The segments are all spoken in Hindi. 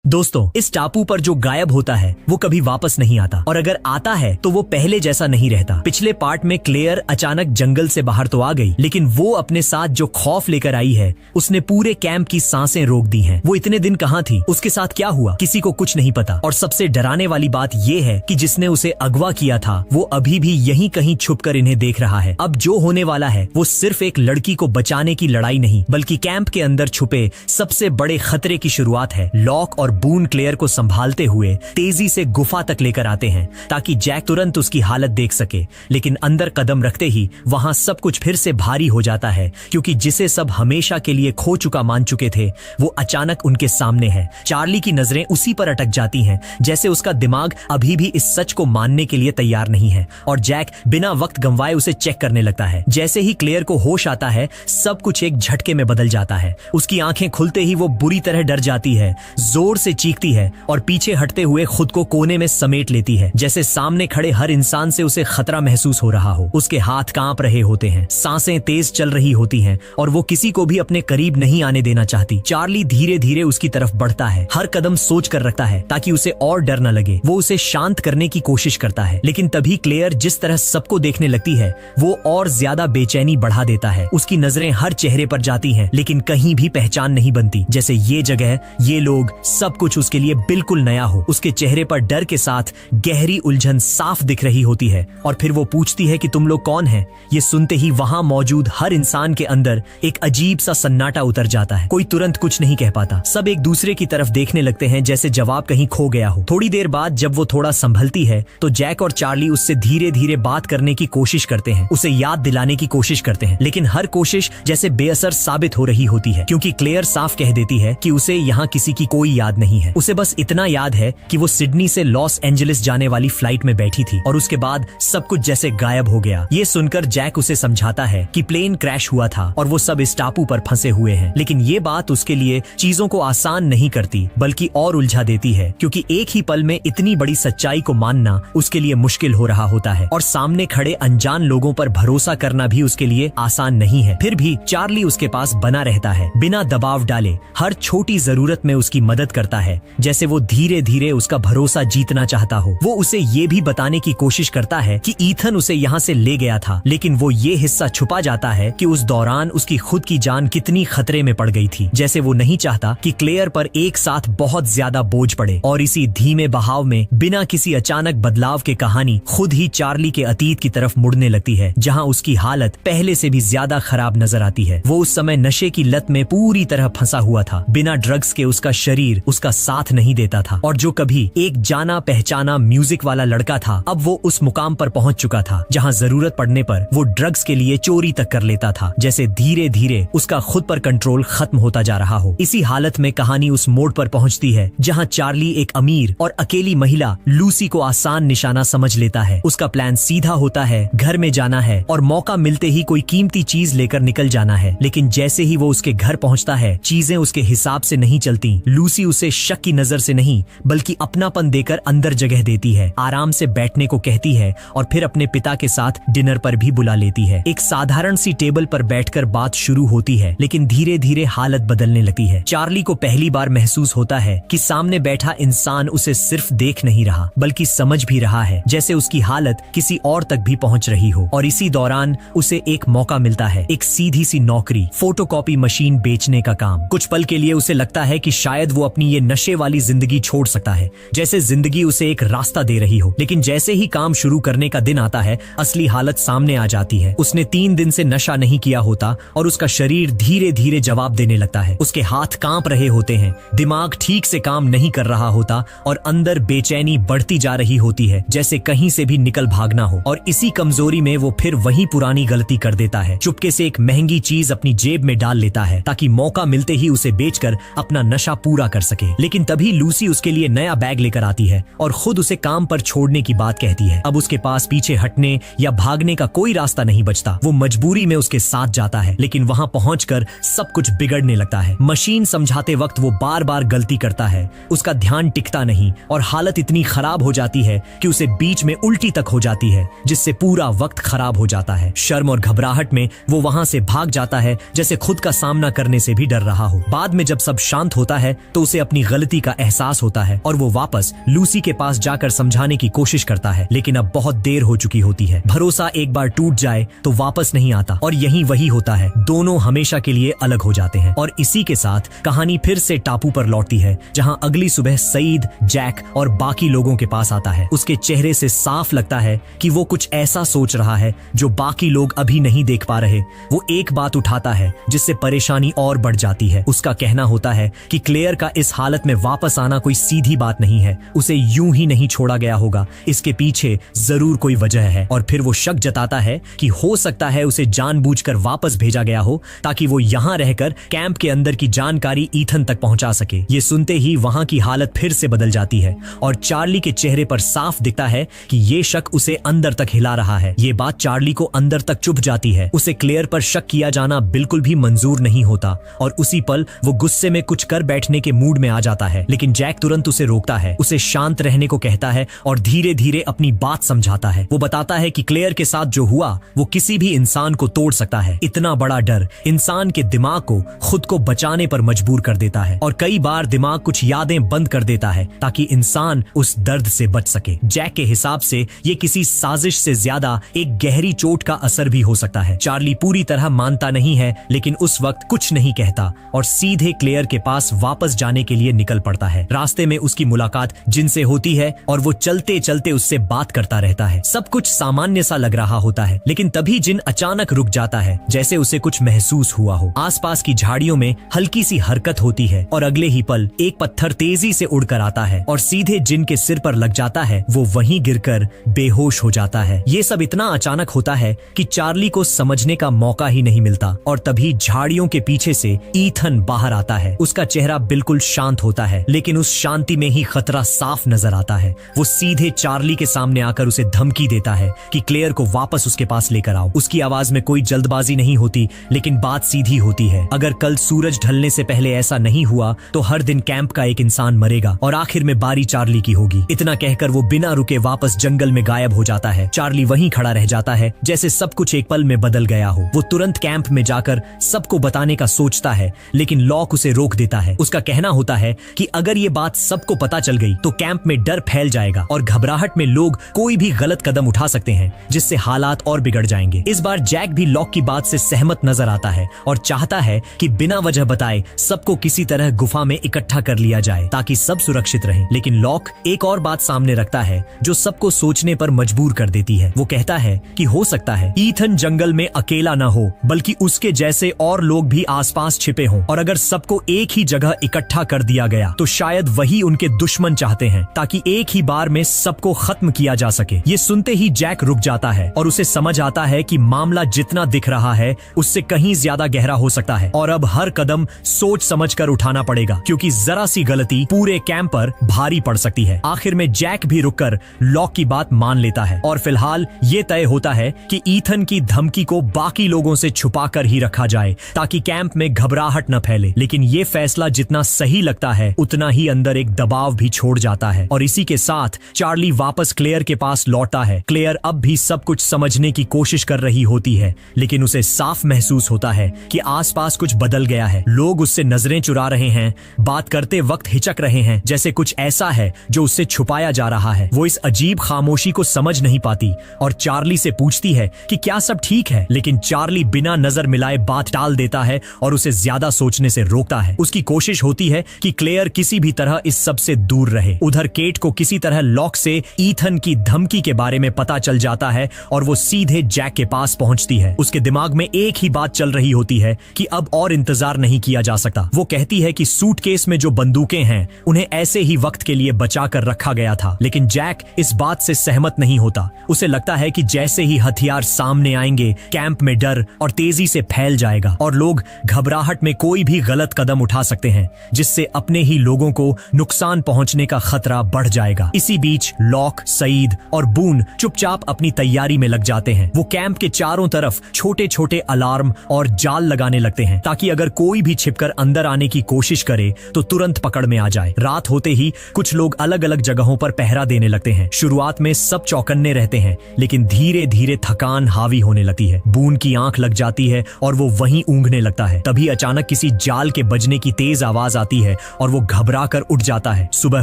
दोस्तों, इस टापू पर जो गायब होता है वो कभी वापस नहीं आता, और अगर आता है तो वो पहले जैसा नहीं रहता। पिछले पार्ट में क्लेयर अचानक जंगल से बाहर तो आ गई, लेकिन वो अपने साथ जो खौफ लेकर आई है उसने पूरे कैंप की सांसें रोक दी हैं। वो इतने दिन कहाँ थी, उसके साथ क्या हुआ, किसी को कुछ नहीं पता। और सबसे डराने वाली बात ये है कि जिसने उसे अगवा किया था वो अभी भी यहीं कहीं छुपकर इन्हें देख रहा है। अब जो होने वाला है वो सिर्फ एक लड़की को बचाने की लड़ाई नहीं, बल्कि कैंप के अंदर छुपे सबसे बड़े खतरे की शुरुआत है। लॉक और बून क्लेयर को संभालते हुए तेजी से गुफा तक लेकर आते हैं ताकि जैक तुरंत उसकी हालत देख सके, लेकिन अंदर कदम रखते ही वहां सब कुछ फिर से भारी हो जाता है, क्योंकि जिसे सब हमेशा के लिए खो चुका मान चुके थे वो अचानक उनके सामने है। चार्ली की नजरें उसी पर अटक जाती हैं, जैसे उसका दिमाग अभी भी इस सच को मानने के लिए तैयार नहीं है, और जैक बिना वक्त गंवाए उसे चेक करने लगता है। जैसे ही क्लेयर को होश आता है सब कुछ एक झटके में बदल जाता है। उसकी आंखें खुलते ही वो बुरी तरह डर जाती है, जोर से चीखती है और पीछे हटते हुए खुद को कोने में समेट लेती है, जैसे सामने खड़े हर इंसान से उसे खतरा महसूस हो रहा हो। उसके हाथ कांप रहे होते हैं, सांसें तेज चल रही होती हैं और वो किसी को भी अपने करीब नहीं आने देना चाहती। चार्ली धीरे धीरे उसकी तरफ बढ़ता है, हर कदम सोच कर रखता है ताकि उसे और डर न लगे। वो उसे शांत करने की कोशिश करता है, लेकिन तभी क्लेयर जिस तरह सबको देखने लगती है वो और ज्यादा बेचैनी बढ़ा देता है। उसकी नजरें हर चेहरे पर जाती हैं, लेकिन कहीं भी पहचान नहीं बनती, जैसे ये जगह, ये लोग, सब कुछ उसके लिए बिल्कुल नया हो। उसके चेहरे पर डर के साथ गहरी उलझन साफ दिख रही होती है, और फिर वो पूछती है कि तुम लोग कौन हैं? ये सुनते ही वहां मौजूद हर इंसान के अंदर एक अजीब सा सन्नाटा उतर जाता है। कोई तुरंत कुछ नहीं कह पाता, सब एक दूसरे की तरफ देखने लगते हैं जैसे जवाब कहीं खो गया हो। थोड़ी देर बाद जब वो थोड़ा संभलती है तो जैक और चार्ली उससे धीरे धीरे बात करने की कोशिश करते हैं, उसे याद दिलाने की कोशिश करते हैं, लेकिन हर कोशिश जैसे बेअसर साबित हो रही होती है, क्योंकि क्लेयर साफ कह देती है कि उसे यहाँ किसी की कोई याद नहीं है। उसे बस इतना याद है कि वो सिडनी से लॉस एंजलिस जाने वाली फ्लाइट में बैठी थी और उसके बाद सब कुछ जैसे गायब हो गया। ये सुनकर जैक उसे समझाता है कि प्लेन क्रैश हुआ था और वो सब इस टापू पर फंसे हुए हैं, लेकिन ये बात उसके लिए चीजों को आसान नहीं करती बल्कि और उलझा देती है, क्योंकि एक ही पल में इतनी बड़ी सच्चाई को मानना उसके लिए मुश्किल हो रहा होता है और सामने खड़े अनजान लोगों पर भरोसा करना भी उसके लिए आसान नहीं है। फिर भी चार्ली उसके पास बना रहता है, बिना दबाव डाले, हर छोटी जरूरत में उसकी मदद करता है, जैसे वो धीरे धीरे उसका भरोसा जीतना चाहता हो। वो उसे ये भी बताने की कोशिश करता है कि ईथन उसे यहाँ से ले गया था, लेकिन वो ये हिस्सा छुपा जाता है कि उस दौरान उसकी खुद की जान कितनी खतरे में पड़ गई थी, जैसे वो नहीं चाहता कि क्लेयर पर एक साथ बहुत ज्यादा बोझ पड़े। और इसी धीमे बहाव में बिना किसी अचानक बदलाव के कहानी खुद ही चार्ली के अतीत की तरफ मुड़ने लगती है, जहाँ उसकी हालत पहले से भी ज्यादा खराब नजर आती है। वो उस समय नशे की लत में पूरी तरह फंसा हुआ था, बिना ड्रग्स के उसका शरीर उसका साथ नहीं देता था, और जो कभी एक जाना पहचाना म्यूजिक वाला लड़का था अब वो उस मुकाम पर पहुंच चुका था जहां जरूरत पड़ने पर वो ड्रग्स के लिए चोरी तक कर लेता था, जैसे धीरे धीरे उसका खुद पर कंट्रोल खत्म होता जा रहा हो। इसी हालत में कहानी उस मोड़ पर पहुंचती है जहां चार्ली एक अमीर और अकेली महिला लूसी को आसान निशाना समझ लेता है। उसका प्लान सीधा होता है, घर में जाना है और मौका मिलते ही कोई कीमती चीज लेकर निकल जाना है, लेकिन जैसे ही वो उसके घर पहुंचता है चीजें उसके हिसाब से नहीं चलती। लूसी उसे शक की नजर से नहीं बल्कि अपनापन देकर अंदर जगह देती है, आराम से बैठने को कहती है और फिर अपने पिता के साथ डिनर पर भी बुला लेती है। एक साधारण सी टेबल पर बैठकर बात शुरू होती है, लेकिन धीरे धीरे हालत बदलने लगती है। चार्ली को पहली बार महसूस होता है कि सामने बैठा इंसान उसे सिर्फ देख नहीं रहा बल्कि समझ भी रहा है, जैसे उसकी हालत किसी और तक भी पहुंच रही हो। और इसी दौरान उसे एक मौका मिलता है, एक सीधी सी नौकरी, फोटोकॉपी मशीन बेचने का काम। कुछ पल के लिए उसे लगता है कि शायद वो अपनी ये नशे वाली जिंदगी छोड़ सकता है, जैसे जिंदगी उसे एक रास्ता दे रही हो, लेकिन जैसे ही काम शुरू करने का दिन आता है असली हालत सामने आ जाती है। उसने 3 दिन से नशा नहीं किया होता और उसका शरीर धीरे धीरे जवाब देने लगता है। उसके हाथ कांप रहे होते हैं, दिमाग ठीक से काम नहीं कर रहा होता और अंदर बेचैनी बढ़ती जा रही होती है, जैसे कहीं से भी निकल भागना हो। और इसी कमजोरी में वो फिर वही पुरानी गलती कर देता है, चुपके से एक महंगी चीज अपनी जेब में डाल लेता है ताकि मौका मिलते ही उसे बेचकर अपना नशा पूरा कर सके। लेकिन तभी लूसी उसके लिए नया बैग लेकर आती है और खुद उसे काम पर छोड़ने की बात कहती है। अब उसके पास पीछे हटने या भागने का कोई रास्ता नहीं बचता। वो मजबूरी में उसके साथ जाता है, लेकिन वहां पहुंचकर सब कुछ बिगड़ने लगता है। मशीन समझाते वक्त वो बार बार गलती करता है, उसका ध्यान टिकता नहीं और हालत इतनी खराब हो जाती है कि उसे बीच में उल्टी तक हो जाती है, जिससे पूरा वक्त खराब हो जाता है। शर्म और घबराहट में वो वहां से भाग जाता है, जैसे खुद का सामना करने से भी डर रहा हो। बाद में जब सब शांत होता है तो उसे अपनी अपनी गलती का एहसास होता है और वो वापस लूसी के पास जाकर समझाने की कोशिश करता है, लेकिन अब बहुत देर हो चुकी होती है। भरोसा एक बार टूट जाए तो वापस नहीं आता और यही वही होता है, दोनों हमेशा के लिए अलग हो जाते हैं। और इसी के साथ कहानी फिर से टापू पर लौटती है, जहां अगली सुबह सईद, जैक और बाकी लोगों के पास आता है। उसके चेहरे से साफ लगता है कि वो कुछ ऐसा सोच रहा है जो बाकी लोग अभी नहीं देख पा रहे। वो एक बात उठाता है जिससे परेशानी और बढ़ जाती है। उसका कहना होता है कि क्लेयर का इस हालत में वापस आना कोई सीधी बात नहीं है, उसे यूं ही नहीं छोड़ा गया होगा, इसके पीछे जरूर कोई वजह है। और फिर वो शक जताता है कि हो सकता है उसे जानबूझकर वापस भेजा गया हो ताकि वो यहाँ रहकर कैंप के अंदर की जानकारी ईथन तक पहुंचा सके। ये सुनते ही वहां की हालत फिर से बदल जाती है और चार्ली के चेहरे पर साफ दिखता है कि ये शक उसे अंदर तक हिला रहा है। ये बात चार्ली को अंदर तक चुभ जाती है। उसे क्लेयर पर शक किया जाना बिल्कुल भी मंजूर नहीं होता और उसी पल वो गुस्से में कुछ कर बैठने के मूड में आ जाता है, लेकिन जैक तुरंत उसे रोकता है, उसे शांत रहने को कहता है और धीरे धीरे अपनी बात समझाता है। वो बताता है कि क्लेयर के साथ जो हुआ वो किसी भी इंसान को तोड़ सकता है। इतना बड़ा डर इंसान के दिमाग को खुद को बचाने पर मजबूर कर देता है और कई बार दिमाग कुछ यादें बंद कर देता है ताकि इंसान उस दर्द से बच सके। जैक के हिसाब से ये किसी साजिश से ज्यादा एक गहरी चोट का असर भी हो सकता है। चार्ली पूरी तरह मानता नहीं है, लेकिन उस वक्त कुछ नहीं कहता और सीधे क्लेयर के पास वापस जाने के लिए निकल पड़ता है। रास्ते में उसकी मुलाकात जिन से होती है और वो चलते चलते उससे बात करता रहता है। सब कुछ सामान्य सा लग रहा होता है, लेकिन तभी जिन अचानक रुक जाता है, जैसे उसे कुछ महसूस हुआ हो। आसपास की झाड़ियों में हल्की सी हरकत होती है और अगले ही पल एक पत्थर तेजी से उड़कर आता है और सीधे जिन के सिर पर लग जाता है। वो वहीं गिरकर बेहोश हो जाता है। ये सब इतना अचानक होता है कि चार्ली को समझने का मौका ही नहीं मिलता और तभी झाड़ियों के पीछे से ईथन बाहर आता है। उसका चेहरा बिल्कुल शांत होता है, लेकिन उस शांति में ही खतरा साफ नजर आता है। वो सीधे चार्ली के सामने आकर उसे धमकी देता है कि क्लेयर को वापस उसके पास लेकर आओ। उसकी आवाज में कोई जल्दबाजी नहीं होती, लेकिन बात सीधी होती है। अगर कल सूरज ढलने से पहले ऐसा नहीं हुआ तो हर दिन कैंप का एक इंसान मरेगा और आखिर में बारी चार्ली की होगी। इतना कहकर वो बिना रुके वापस जंगल में गायब हो जाता है। चार्ली वहीं खड़ा रह जाता है, जैसे सब कुछ एक पल में बदल गया हो। वो तुरंत कैंप में जाकर सबको बताने का सोचता है, लेकिन लॉक उसे रोक देता है। उसका कहना होता है कि अगर ये बात सबको पता चल गई तो कैंप में डर फैल जाएगा और घबराहट में लोग कोई भी गलत कदम उठा सकते हैं, जिससे हालात और बिगड़ जाएंगे। इस बार जैक भी लॉक की बात से सहमत नजर आता है और चाहता है कि बिना वजह बताए सबको किसी तरह गुफा में इकट्ठा कर लिया जाए ताकि सब सुरक्षित रहें। लेकिन लॉक एक और बात सामने रखता है जो सबको सोचने पर मजबूर कर देती है। वो कहता है कि हो सकता है ईथन जंगल में अकेला न हो, बल्कि उसके जैसे और लोग भी आसपास छिपे हों, और अगर सबको एक ही जगह इकट्ठा कर दिया गया तो शायद वही उनके दुश्मन चाहते हैं, ताकि एक ही बार में सबको खत्म किया जा सके। ये सुनते ही जैक रुक जाता है और उसे समझ आता है कि मामला जितना दिख रहा है उससे कहीं ज्यादा गहरा हो सकता है और अब हर कदम सोच समझकर उठाना पड़ेगा, क्योंकि जरा सी गलती पूरे कैंप पर भारी पड़ सकती है। आखिर में जैक भी रुककर लॉक की बात मान लेता है और फिलहाल ये तय होता है कि ईथन की धमकी को बाकी लोगों से छुपाकर ही रखा जाए ताकि कैंप में घबराहट न फैले। लेकिन ये फैसला जितना सही लगता है उतना ही अंदर एक दबाव भी छोड़ जाता है और इसी के साथ चार्ली वापस क्लेयर के पास लौटता है। क्लेयर अब भी सब कुछ समझने की कोशिश कर रही होती है, लेकिन उसे साफ महसूस होता है कि आसपास कुछ बदल गया है। लोग उससे नजरें चुरा रहे हैं, बात करते वक्त हिचक रहे हैं, जैसे कुछ ऐसा है जो उससे छुपाया जा रहा है। वो इस अजीब खामोशी को समझ नहीं पाती और चार्ली से पूछती है कि क्या सब ठीक है, लेकिन चार्ली बिना नजर मिलाए बात टाल देता है और उसे ज्यादा सोचने से रोकता है। उसकी कोशिश होती है कि क्लेयर किसी भी तरह इस सब से दूर रहे। उधर केट को किसी तरह लॉक से ईथन की धमकी के बारे में पता चल जाता है और वो सीधे जैक के पास पहुंचती है। उसके दिमाग में एक ही बात चल रही होती है कि अब और इंतजार नहीं किया जा सकता। वो कहती है कि सूटकेस में जो बंदूकें हैं उन्हें ऐसे ही वक्त के लिए बचा कर रखा गया था, लेकिन जैक इस बात से सहमत नहीं होता। उसे लगता है कि जैसे ही हथियार सामने आएंगे कैंप में डर और तेजी से फैल जाएगा और लोग घबराहट में कोई भी गलत कदम उठा सकते हैं, जिससे अपने ही लोगों को नुकसान पहुंचने का खतरा बढ़ जाएगा। इसी बीच लॉक, सईद और बून चुपचाप अपनी तैयारी में लग जाते हैं। वो कैंप के चारों तरफ छोटे छोटे अलार्म और जाल लगाने लगते हैं ताकि अगर कोई भी छिपकर अंदर आने की कोशिश करे तो तुरंत पकड़ में आ जाए। रात होते ही कुछ लोग अलग अलग जगहों पर पहरा देने लगते हैं। शुरुआत में सब चौकन्ने रहते हैं, लेकिन धीरे धीरे थकान हावी होने लगती है। बून की आंख लग जाती है और वो वहीं ऊँघने लगता है। तभी अचानक किसी जाल के बजने की तेज आवाज आती है और वो घबरा कर उठ जाता है। सुबह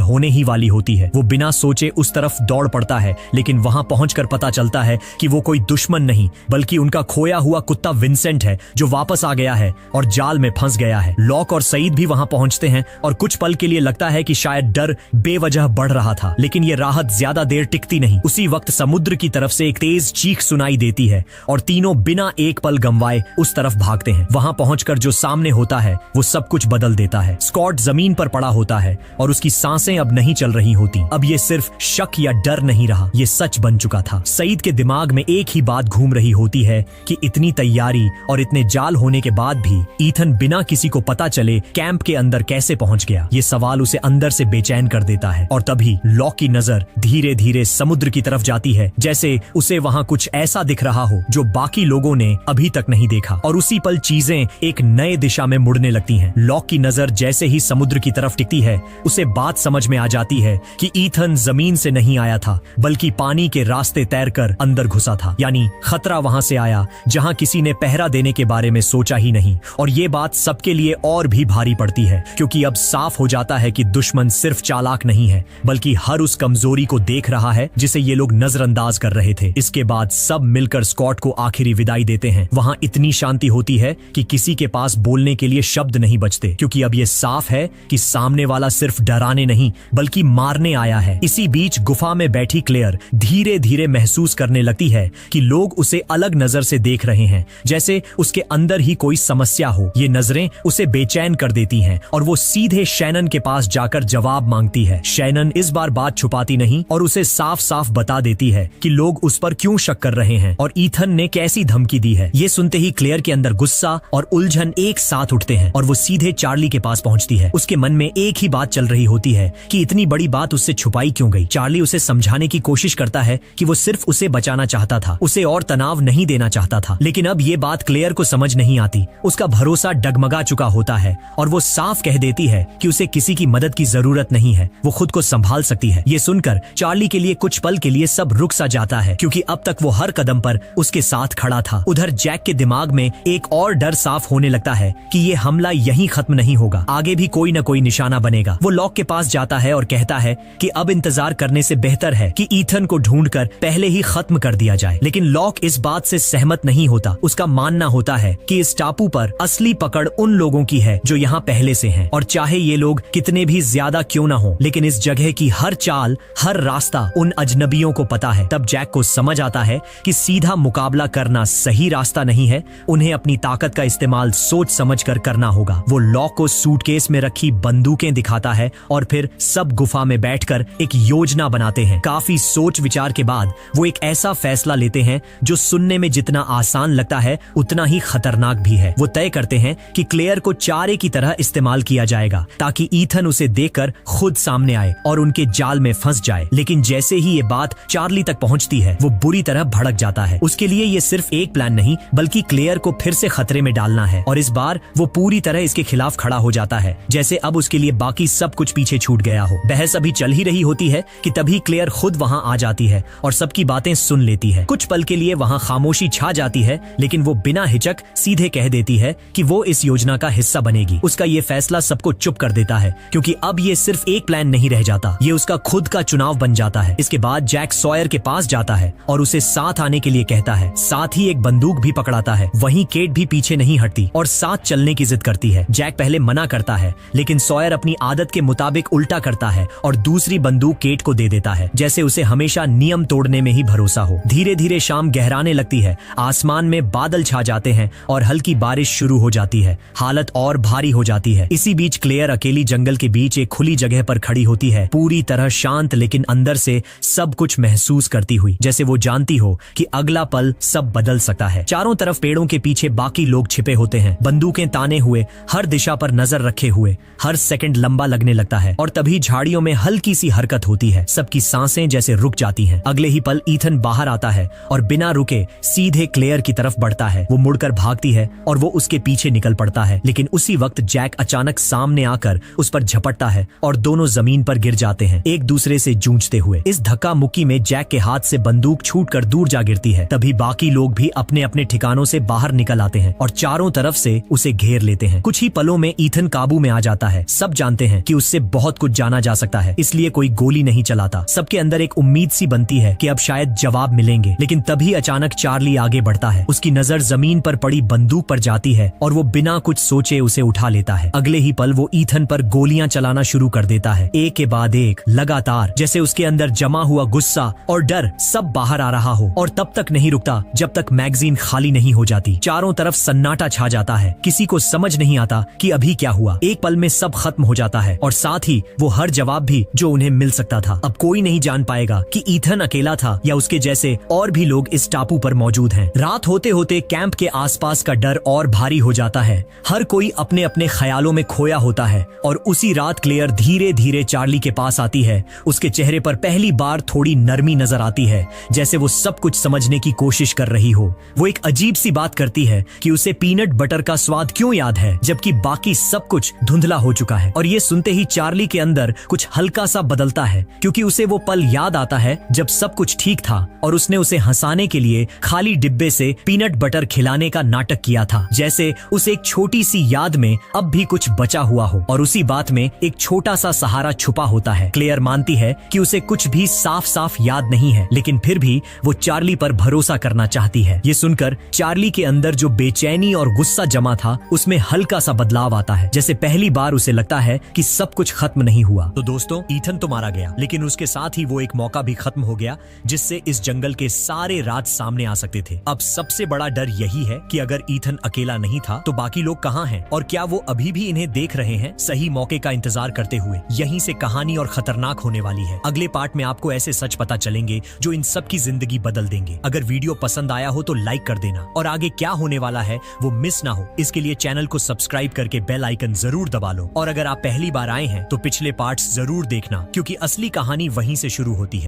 होने ही वाली होती है। वो बिना सोचे उस तरफ दौड़ पड़ता है, लेकिन वहां पहुंचकर पता चलता है कि वो कोई दुश्मन नहीं बल्कि उनका खोया हुआ कुत्ता विंसेंट है, जो वापस आ गया है और जाल में फंस गया है। लॉक और सईद भी वहां पहुंचते हैं और कुछ पल के लिए लगता है कि शायद डर बेवजह बढ़ रहा था, लेकिन ये राहत ज्यादा देर टिकती नहीं। उसी वक्त समुद्र की तरफ से एक तेज चीख सुनाई देती है और तीनों बिना एक पल गंवाए उस तरफ भागते हैं। वहां पहुंचकर जो सामने होता है वो सब कुछ बदल देता है। स्कॉट जमीन पर पड़ा होता है और उसकी सांसें अब नहीं चल रही होती। अब ये सिर्फ शक या डर नहीं रहा, ये सच बन चुका था। सईद के दिमाग में एक ही बात घूम रही होती है कि इतनी तैयारी और इतने जाल होने के बाद भी ईथन बिना किसी को पता चले कैंप के अंदर कैसे पहुंच गया। ये सवाल उसे अंदर से बेचैन कर देता है। और तभी लॉक की नजर धीरे धीरे समुद्र की तरफ जाती है, जैसे उसे वहां कुछ ऐसा दिख रहा हो जो बाकी लोगों ने अभी तक नहीं देखा। और उसी पल चीजें एक नए दिशा में मुड़ने लगती हैं। लॉक की नजर जैसे ही समुद्र की तरफ टिकती है, उसे बात समझ में आ जाती है कि ईथन जमीन से नहीं आया था बल्कि पानी के रास्ते तैरकर अंदर घुसा था। यानी खतरा वहां से आया जहां किसी ने पहरा देने के बारे में सोचा ही नहीं। और ये बात सबके लिए और भी भारी पड़ती है, क्योंकि अब साफ हो जाता है कि दुश्मन सिर्फ चालाक नहीं है बल्कि हर उस कमजोरी को देख रहा है जिसे ये लोग नजरअंदाज कर रहे थे। इसके बाद सब मिलकर स्कॉट को आखिरी विदाई देते हैं। वहां इतनी शांति होती है कि किसी के पास बोलने के लिए शब्द नहीं बचते, क्योंकि अब ये साफ है कि सामने वाला सिर्फ डराने नहीं बल्कि मारने आया है। इसी बीच गुफा में बैठी क्लेयर धीरे धीरे महसूस करने लगती है कि लोग उसे अलग नजर से देख रहे हैं, जैसे उसके अंदर ही कोई समस्या हो। ये नजरें उसे बेचैन कर देती हैं और वो सीधे शैनन के पास जाकर जवाब मांगती है। शैनन इस बार बात छुपाती नहीं और उसे साफ साफ बता देती है कि लोग उस पर क्यों शक कर रहे हैं और ईथन ने कैसी धमकी दी है। ये सुनते ही क्लेयर के अंदर गुस्सा और उलझन एक साथ उठते हैं और वो सीधे चार्ली के पास पहुंचती है। उसके मन में एक ही बात चल रही होती है कि इतनी बड़ी बात उससे छुपाई क्यों गई। चार्ली उसे समझाने की कोशिश करता है कि वो सिर्फ उसे बचाना चाहता था, उसे और तनाव नहीं देना चाहता था। लेकिन अब ये बात क्लेयर को समझ नहीं आती। उसका भरोसा डगमगा चुका होता है और वो साफ कह देती है कि उसे किसी की मदद की जरूरत नहीं है, वो खुद को संभाल सकती है। ये सुनकर चार्ली के लिए कुछ पल के लिए सब रुक सा जाता है, क्योंकि अब तक वो हर कदम पर उसके साथ खड़ा था। उधर जैक के दिमाग में एक और डर साफ होने लगता है कि ये हमला यहीं खत्म नहीं होगा, आगे भी कोई न कोई निशाना बनेगा। वो लॉक के पास जाता है और कहता है कि अब इंतजार करने से बेहतर है कि ईथन को ढूंढकर पहले ही खत्म कर दिया जाए। लेकिन लॉक इस बात से सहमत नहीं होता। उसका मानना होता है कि इस टापू पर असली पकड़ उन लोगों की है जो यहाँ पहले से हैं, और चाहे ये लोग कितने भी ज्यादा क्यों ना हो, लेकिन इस जगह की हर चाल, हर रास्ता उन अजनबियों को पता है। तब जैक को समझ आता है कि सीधा मुकाबला करना सही रास्ता नहीं है, उन्हें अपनी ताकत का इस्तेमाल सोच समझ कर करना होगा। वो लॉक को सूटकेस में रखी बंदूकें दिखाता है और फिर सब गुफा में बैठकर एक योजना बनाते हैं। काफी सोच विचार के बाद वो एक ऐसा फैसला लेते हैं जो सुनने में जितना आसान लगता है उतना ही खतरनाक भी है। वो तय करते हैं कि क्लेयर को चारे की तरह इस्तेमाल किया जाएगा ताकि ईथन उसे देखकर खुद सामने आए और उनके जाल में फंस जाए। लेकिन जैसे ही ये बात चार्ली तक पहुंचती है, वो बुरी तरह भड़क जाता है। उसके लिए ये सिर्फ एक प्लान नहीं बल्कि क्लेयर को फिर से खतरे में डालना है, और इस बार वो पूरी तरह इसके खिलाफ खड़ा हो जाता है, जैसे अब उसके लिए बाकी सब कुछ पीछे छूट गया हो। बहस अभी चल ही रही होती है कि तभी क्लेयर खुद वहां आ जाती है और सबकी बातें सुन लेती है। कुछ पल के लिए वहां खामोशी छा जाती है, लेकिन वो बिना हिचक सीधे कह देती है कि वो इस योजना का हिस्सा बनेगी। उसका ये फैसला सबको चुप कर देता है, क्योंकि अब ये सिर्फ एक प्लान नहीं रह जाता, ये उसका खुद का चुनाव बन जाता है। इसके बाद जैक सॉयर के पास जाता है और उसे साथ आने के लिए कहता है। साथ ही एक बंदूक भी पकड़ाता है। वहीं केट भी पीछे नहीं हटती और साथ चलने की जिद करती है। जैक पहले मना करता है, लेकिन सॉयर अपनी आदत के मुताबिक उल्टा करता है और दूसरी बंदूक केट को दे देता है, जैसे उसे हमेशा नियम तोड़ने में ही भरोसा हो। धीरे धीरे शाम गहराने लगती है, आसमान में बादल छा जाते हैं और हल्की बारिश शुरू हो जाती है। हालत और भारी हो जाती है। इसी बीच क्लेयर अकेली जंगल के बीच एक खुली जगह पर खड़ी होती है, पूरी तरह शांत, लेकिन अंदर से सब कुछ महसूस करती हुई, जैसे वो जानती हो कि अगला पल सब बदल सकता है। चारों तरफ पेड़ों के पीछे बाकी लोग छिपे होते हैं, बंदूकें ताने हुए, हर दिशा पर नजर रखे हुए। हर सेकंड लंबा लगने लगता है और तभी झाड़ियों में हल्की सी हरकत होती है। सबकी सांसें जैसे रुक जाती हैं। अगले ही पल ईथन बाहर आता है और बिना रुके सीधे क्लेयर की तरफ बढ़ता है। वो मुड़कर भागती है और वो उसके पीछे निकल पड़ता है, लेकिन उसी वक्त जैक अचानक सामने आकर उस पर झपटता है और दोनों जमीन पर गिर जाते हैं, एक दूसरे से जूझते हुए। इस धक्का मुक्की में जैक के हाथ से बंदूक छूटकर दूर जा गिरती है। तभी बाकी लोग भी अपने अपने ठिकानों से बाहर निकल आते हैं और चारों तरफ से उसे घेर लेते हैं। कुछ ही पलों में ईथन काबू में आ जाता है। सब जानते हैं कि उससे बहुत कुछ जाना जा सकता है, इसलिए कोई गोली नहीं चलाता। सबके अंदर एक उम्मीद सी बनती है कि अब शायद जवाब मिलेंगे। लेकिन तभी अचानक चार्ली आगे बढ़ता है। उसकी नजर जमीन पर पड़ी बंदूक पर जाती है और वो बिना कुछ सोचे उसे उठा लेता है। अगले ही पल वो ईथन पर गोलियां चलाना शुरू कर देता है, एक के बाद एक लगातार, जैसे उसके अंदर जमा हुआ गुस्सा और डर सब बाहर आ रहा हो। और तब तक नहीं रुकता जब तक मैगजीन खाली नहीं हो जाती। चारों तरफ सन्नाटा छा जाता है, किसी को समझ नहीं आता कि अभी क्या हुआ। एक पल में सब खत्म हो जाता है और साथ ही वो हर जवाब भी जो उन्हें मिल सकता था। अब कोई नहीं जान पाएगा कि ईथन अकेला था या उसके जैसे और भी लोग इस टापू पर मौजूद हैं। रात होते होते कैंप के आसपास का डर और भारी हो जाता है। हर कोई अपने अपने ख्यालों में खोया होता है और उसी रात क्लेयर धीरे धीरे चार्ली के पास आती है। उसके चेहरे पर पहली बार थोड़ी नरमी नजर आती है, जैसे वो सब कुछ समझने की कोशिश कर रही हो। वो एक अजीब सी बात करती है कि उसे पीनट बटर का स्वाद क्यों याद है, जबकि बाकी सब कुछ धुंधला हो चुका है। और ये सुनते ही चार्ली के अंदर कुछ हल्का सा बदलता है, क्योंकि उसे वो पल याद आता है जब सब कुछ ठीक था और उसने उसे हंसाने के लिए खाली डिब्बे से पीनट बटर खिलाने का नाटक किया था। जैसे उसे एक छोटी सी याद में अब भी कुछ बचा हुआ हो और उसी बात में एक छोटा सा सहारा छुपा होता है। क्लेयर मानती है कि उसे कुछ भी साफ साफ याद नहीं है, लेकिन फिर भी वो चार्ली पर भरोसा करना चाहती है। ये सुनकर चार्ली के अंदर जो बेचैनी और गुस्सा जमा था उसमें हल्का सा बदलाव आता है, जैसे पहली बार उसे लगता है कि सब कुछ खत्म नहीं हुआ। तो दोस्तों, ईथन तो मारा गया, लेकिन उसके साथ ही वो एक मौका भी खत्म हो गया जिससे इस जंगल के सारे राज सामने आ सकते थे। अब सबसे बड़ा डर यही है कि अगर ईथन अकेला नहीं था तो बाकी लोग कहाँ हैं और क्या वो अभी भी इन्हें देख रहे हैं, सही मौके का इंतजार करते हुए। यहीं से कहानी और खतरनाक होने वाली है। अगले पार्ट में आपको ऐसे सच पता चलेंगे जो इन सब की जिंदगी बदल देंगे। अगर वीडियो पसंद आया हो तो लाइक कर देना और आगे क्या होने वाला है वो मिस ना हो, इसके लिए चैनल को सब्सक्राइब करके बेल आइकन जरूर दबा लो। और अगर आप पहली बार आए हैं तो पिछले पार्ट्स जरूर देखना, क्योंकि असली कहानी वहीं से शुरू होती है।